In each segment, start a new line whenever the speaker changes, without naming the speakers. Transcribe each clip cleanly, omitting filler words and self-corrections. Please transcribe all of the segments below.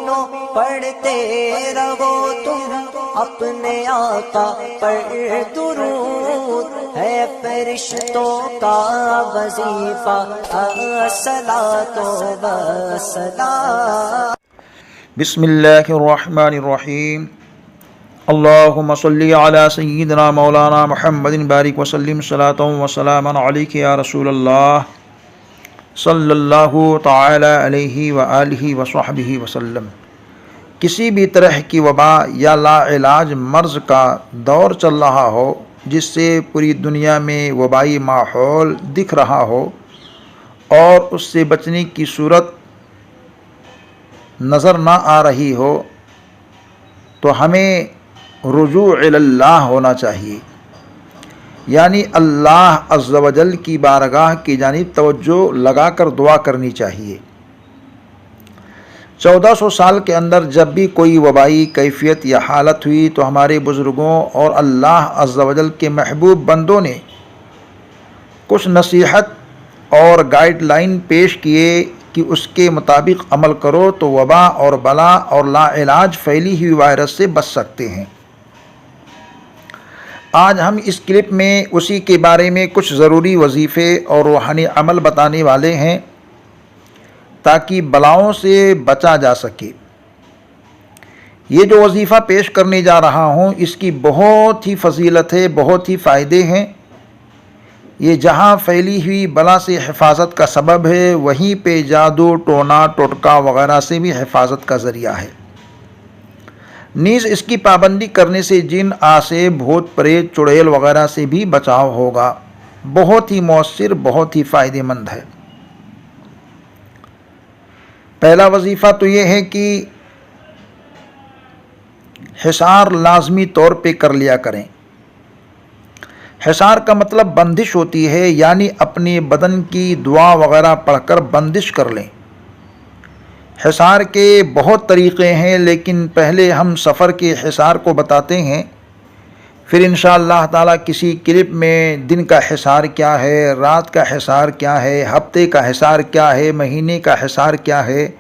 मोमिनो पढ़ते रहो तुम अपने आका पर दुरूद है फरिश्तों का वजीफा अस्सलातो वस्सलाम।
बिस्मिल्लाहिर्रहमानिर्रहीम। अल्लाहुम्मा सल्लि अला सय्यिदिना मौलाना मुहम्मदिन बारिक वसल्लिम सलातन व सलामन अलैका या रसूलल्लाह सल्लल्लाहु तआला अलैहि व आलिहि व सहबिहि वसल्लम। किसी भी तरह की वबा या लाइलाज मर्ज़ का दौर चल रहा हो जिससे पूरी दुनिया में वबाई माहौल दिख रहा हो और उससे बचने की सूरत नज़र ना आ रही हो, तो हमें रुजू इल्लाह होना चाहिए, यानी अल्लाह अज़्ज़ व जल की बारगाह की जानिब तवज्जो लगाकर दुआ करनी चाहिए। 1400 साल के अंदर जब भी कोई वबाई कैफियत या हालत हुई तो हमारे बुज़ुर्गों और अल्लाह अज़्ज़ व जल के महबूब बंदों ने कुछ नसीहत और गाइडलाइन पेश किए कि उसके मुताबिक अमल करो तो वबा और बला और लाइलाज फैली हुई वायरस से बच सकते हैं। आज हम इस क्लिप में उसी के बारे में कुछ ज़रूरी वजीफ़े और रूहानी अमल बताने वाले हैं ताकि बलाओं से बचा जा सके। ये जो वजीफ़ा पेश करने जा रहा हूँ इसकी बहुत ही फजीलत है, बहुत ही फ़ायदे हैं। ये जहाँ फैली हुई बला से हिफाजत का सबब है, वहीं पे जादू टोना टोटका वगैरह से भी हिफाजत का ज़रिया है। नीज़ इसकी पाबंदी करने से जिन आसे भूत प्रेत चुड़ैल वगैरह से भी बचाव होगा। बहुत ही मौसर, बहुत ही फ़ायदेमंद है। पहला वजीफ़ा तो ये है कि हिसार लाजमी तौर पे कर लिया करें। हिसार का मतलब बंदिश होती है, यानी अपने बदन की दुआ वगैरह पढ़कर बंदिश कर लें। हिसार के बहुत तरीक़े हैं, लेकिन पहले हम सफ़र के हिसार को बताते हैं, फिर इंशाअल्लाह ताला किसी क्लिप में दिन का हिसार क्या है, रात का हिसार क्या है, हफ्ते का हिसार क्या है, महीने का हिसार क्या है,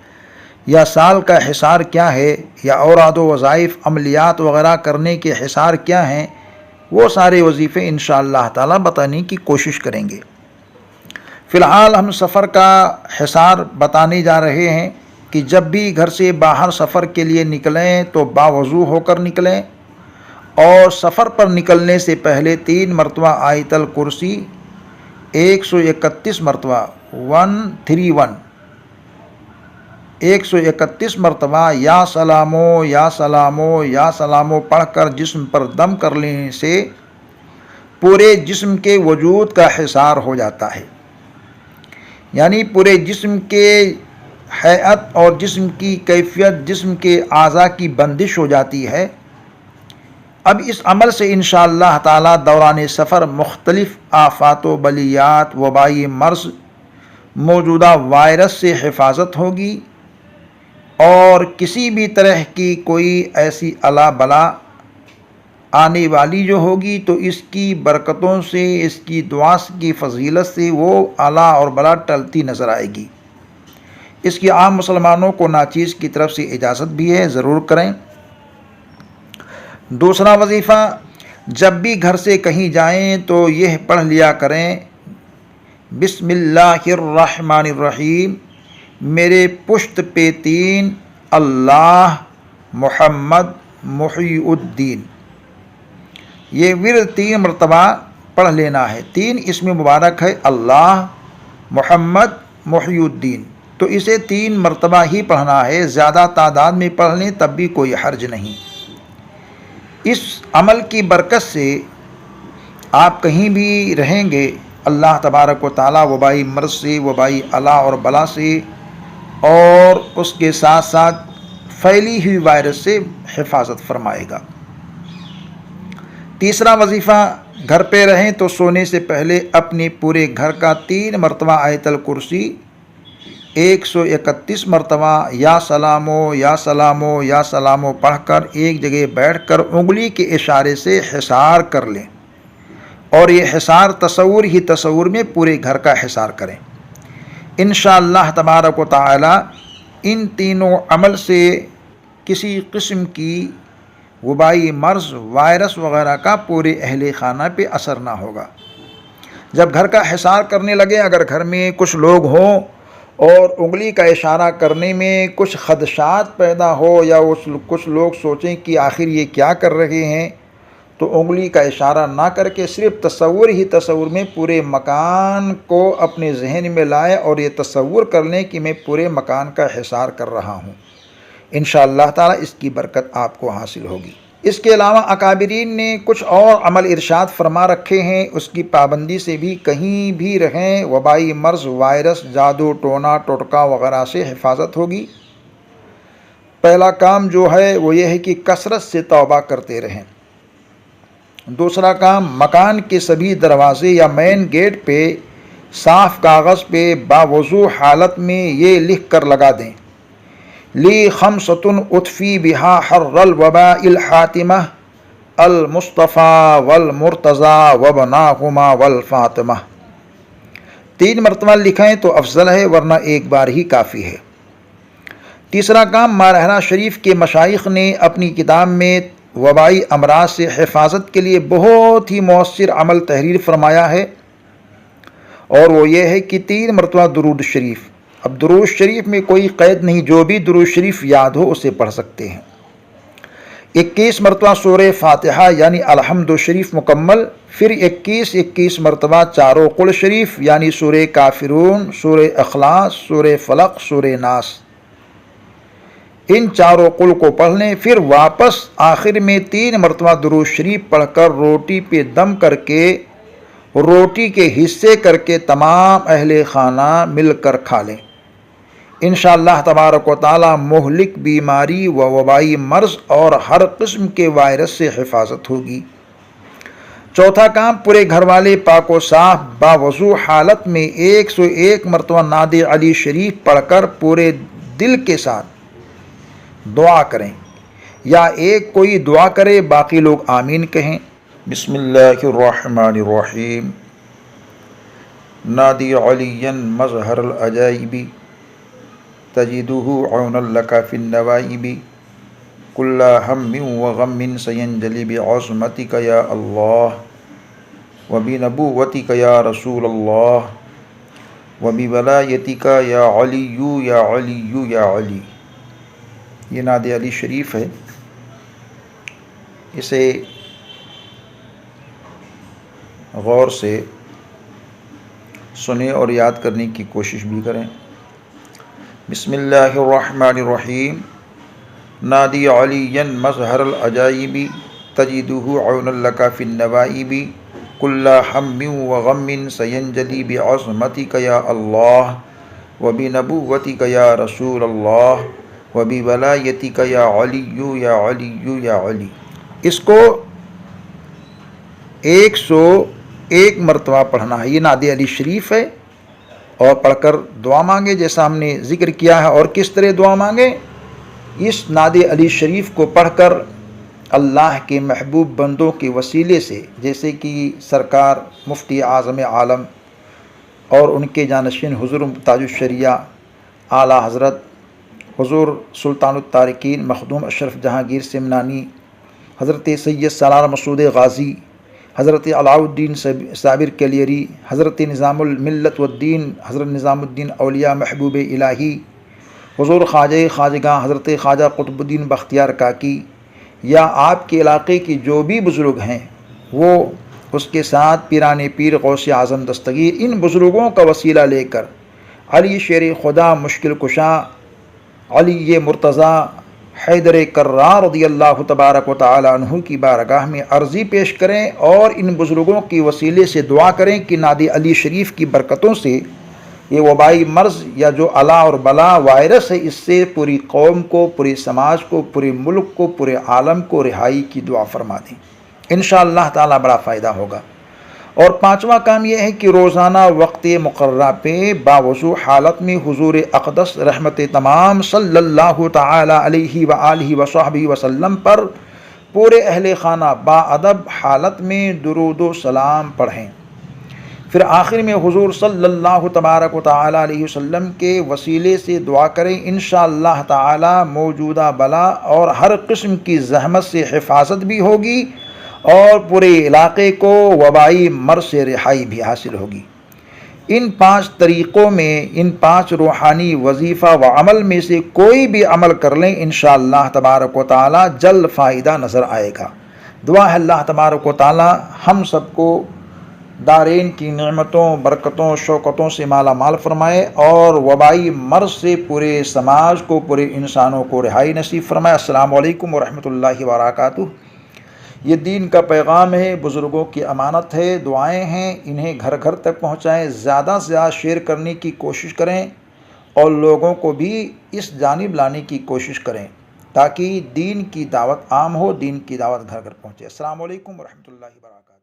या साल का हिसार क्या है, या औराद वज़ाइफ अमलियात वगैरह करने के हिसार क्या हैं, वो सारे वजीफ़े इंशाअल्लाह ताला बताने की कोशिश करेंगे। फ़िलहाल हम सफ़र का हिसार बताने जा रहे हैं कि जब भी घर से बाहर सफ़र के लिए निकलें तो बावज़ू होकर निकलें और सफ़र पर निकलने से पहले 3 मरतबा आयतल कुर्सी 131 मरतबा 131 131 मरतबा या सलामो या सलामो या सलामो पढ़कर जिस्म पर दम कर लेने से पूरे जिस्म के वजूद का हिसार हो जाता है, यानी पूरे जिस्म के हैअत और जिस्म की कैफियत, जिस्म के आज़ा की बंदिश हो जाती है। अब इस अमल से इंशाअल्लाह ताला दौरान सफ़र मुख्तलिफ़ आफ़ात व बलियात वबाई मर्ज़ मौजूदा वायरस से हिफाजत होगी और किसी भी तरह की कोई ऐसी अला बला आने वाली जो होगी तो इसकी बरकतों से, इसकी दुआ की फजीलत से वो अला और बला टलती नज़र आएगी। इसकी आम मुसलमानों को नाचीज़ की तरफ से इजाज़त भी है, ज़रूर करें। दूसरा वजीफ़ा, जब भी घर से कहीं जाएं तो यह पढ़ लिया करें, बिस्मिल्लाहिर्रहमानिर्रहीम, मेरे पुश्त पे 3 अल्लाह मुहम्मद मुहीउद्दीन। ये विर्द 3 मरतबा पढ़ लेना है। 3 इसमें मुबारक है, अल्लाह मुहम्मद मुहीउद्दीन, तो इसे 3 मरतबा ही पढ़ना है। ज़्यादा तादाद में पढ़ लें तब भी कोई हर्ज नहीं। इस अमल की बरकत से आप कहीं भी रहेंगे, अल्लाह तबारक व तआला वबाई मर्ज़ से, वबाई अला और बला से और उसके साथ साथ फैली हुई वायरस से हिफाजत फरमाएगा। तीसरा वजीफ़ा, घर पे रहें तो सोने से पहले अपने पूरे घर का 3 मरतबा आयतल कुर्सी 131 मरतबा या सलामो या सलामो या सलामो पढ़कर एक जगह बैठकर उंगली के इशारे से हिसार कर लें और ये हिसार तसव्वुर ही तसव्वुर में पूरे घर का हिसार करें। इंशाअल्लाह तबारक व तआला इन तीनों अमल से किसी किस्म की वबाई मर्ज़, वायरस वगैरह का पूरे अहले खाना पे असर ना होगा। जब घर का हिसार करने लगे, अगर घर में कुछ लोग हों और उंगली का इशारा करने में कुछ खदशात पैदा हो या कुछ लोग सोचें कि आखिर ये क्या कर रहे हैं, तो उंगली का इशारा ना करके सिर्फ तसव्वुर में पूरे मकान को अपने जहन में लाएं और ये तसव्वुर कर लें कि मैं पूरे मकान का हिसार कर रहा हूँ। इंशाअल्लाह ताला इसकी बरकत आपको हासिल होगी। इसके अलावा अकाबिरीन ने कुछ और अमल इरशाद फरमा रखे हैं, उसकी पाबंदी से भी कहीं भी रहें वबाई मर्ज़, वायरस, जादू टोना टोटका वगैरह से हिफाजत होगी। पहला काम जो है वो ये है कि कसरत से तौबा करते रहें। दूसरा काम, मकान के सभी दरवाजे या मेन गेट पे साफ़ कागज़ पे बावज़ू हालत में ये लिख कर लगा दें, ली खमसतुन उतफ़ी बिहा हर्रल वबाइल हातिमा अल मुस्तफ़ा वल मुर्तज़ा वबनाहुमा वल फ़ातिमा। 3 मरतबा लिखें तो अफजल है, वरना एक बार ही काफ़ी है। तीसरा काम, मारहना शरीफ के मशाइख ने अपनी किताब में वबाई अमराज से हिफाजत के लिए बहुत ही मौसर अमल तहरीर फरमाया है, और वो ये है कि 3 मरतबा दुरूद शरीफ। अब दुरूद शरीफ में कोई क़ैद नहीं, जो भी दुरूद शरीफ याद हो उसे पढ़ सकते हैं। 21 मरतबा सूरह फातिहा यानी अलहम्दु शरीफ मुकम्मल, फिर 21 मरतबा चारों कुल शरीफ यानी सूरह काफिरून, सूरह अखलास, सूरह फलक, सूरह नास, इन चारों कुल को पढ़ लें। फिर वापस आखिर में 3 मरतबा दुरूद शरीफ पढ़कर रोटी पे दम करके रोटी के हिस्से करके तमाम अहले खाना मिलकर खा लें। इंशाअल्लाह तबारक व तआला मुहलिक बीमारी व वबाई मर्ज़ और हर किस्म के वायरस से हिफाजत होगी। चौथा काम, पूरे घर वाले पाको साफ बावज़ू हालत में 101 मरतबा नादे अली शरीफ पढ़कर पूरे दिल के साथ दुआ करें, या एक कोई दुआ करे बाकी लोग आमीन कहें। बिस्मिल्लाहिर्रहमानिर्रहीम। नादी अलियन मज़हरल अजाइबी तजिदुहु औनल लका फिन नवाइबी कुल्ला हम्मिन व गम्मिन सयंजलि बिअज़मतिका या अल्लाह व बिनबुव्वतिका या रसूल अल्लाह व बिवलायतिका या अलिय्यु या अलिय्यु या अली। ये नादे अली शरीफ है, इसे गौर से सुने और याद करने की कोशिश भी करें। बिस्मिल्लाहिर्रहमानिर्रहीम। नादी अलियन मज़हरल अजाइबी तजिदुहु औनल लका फिन नवाइबी कुल्ला हम्मिन व गम्मिन सयंजलि बिअज़मतिका या अल्लाह व बिनबुव्वतिका या रसूल अल्लाह व बिवलायतिका या अलिय्यु या अलिय्यु या अली। इसको 101 मरतबा पढ़ना है। ये नादे अली शरीफ है, और पढ़कर दुआ मांगे जैसा हमने ज़िक्र किया है। और किस तरह दुआ मांगे? इस नादे अली शरीफ को पढ़कर अल्लाह के महबूब बंदों के वसीले से, जैसे कि सरकार मुफ्ती आज़म आलम और उनके जानशीन हुज़ूर ताजुश शरिया आला हज़रत हुज़ूर सुल्तानुत तारिकीन मखदूम अशरफ जहांगीर सिमनानी, हज़रत सैयद सलार मसूद गाज़ी, हज़रत अलाउद्दीन साबिर कलियरी, हज़रत निज़ामुल मिल्लत वद्दीन हज़रत निज़ामुद्दीन औलिया महबूब इलाही, हुज़ूर ख्वाजगा हज़रत ख्वाजा कुतुबुद्दीन बख्तियार काकी, या आपके इलाक़े की जो भी बुज़ुर्ग हैं वो, उसके साथ पीराने पीर गौसे आज़म दस्तगीर, इन बुज़ुर्गों का वसीला लेकर अली शेर खुदा मुश्किल कुशा, अली मुर्तज़ा हैदर कर्रार रज़ियल्लाहु तबारक व तआला अन्हु की बारगाह में अर्ज़ी पेश करें, और इन बुज़ुर्गों की वसीले से दुआ करें कि नादे अली शरीफ की बरकतों से ये वबाई मर्ज़ या जो अला और बला वायरस है, इससे पूरी कौम को, पूरे समाज को, पूरे मुल्क को, पूरे आलम को रिहाई की दुआ फरमा दें। इंशाअल्लाह ताला बड़ा फ़ायदा होगा। और 5वां काम यह है कि रोज़ाना वक्त मुक़र्ररा पे बावज़ू हालत में हुज़ूर अक़दस रहमत तमाम सल्लल्लाहु तआला अलैहि व आलिहि व सहबिहि वसल्लम पर पूरे अहले खाना बाअदब हालत में दुरूद व सलाम पढ़ें। फिर आखिर में हुजूर सल्लल्लाहु तबारक व तआला अलैहि वसल्लम के वसीले से दुआ करें, इंशाअल्लाह ताला मौजूदा बला और हर किस्म की ज़हमत से हिफाजत भी होगी और पूरे इलाक़े को वबाई मर से रिहाई भी हासिल होगी। इन 5 तरीक़ों में, इन 5 रूहानी वजीफ़ा व अमल में से कोई भी अमल कर लें, इंशाअल्लाह तबारक व तआला जल्द फ़ायदा नज़र आएगा। दुआ है अल्लाह तबारक व तआला हम सबको दारेन की नेमतों, बरकतों, शौकतों से माला माल फरमाए और वबाई मर्ज़ से पूरे समाज को, पूरे इंसानों को रिहाई नसीब फरमाए। अस्सलामु अलैकुम व रहमतुल्लाहि व बरकातुहू। ये दीन का पैगाम है, बुज़ुर्गों की अमानत है, दुआएं हैं, इन्हें घर घर तक पहुँचाएँ, ज़्यादा से ज़्यादा शेयर करने की कोशिश करें और लोगों को भी इस जानिब लाने की कोशिश करें ताकि दीन की दावत आम हो, दीन की दावत घर घर पहुँचे। अस्सलामु अलैकुम व रहमतुल्लाहि व बरकातुहू।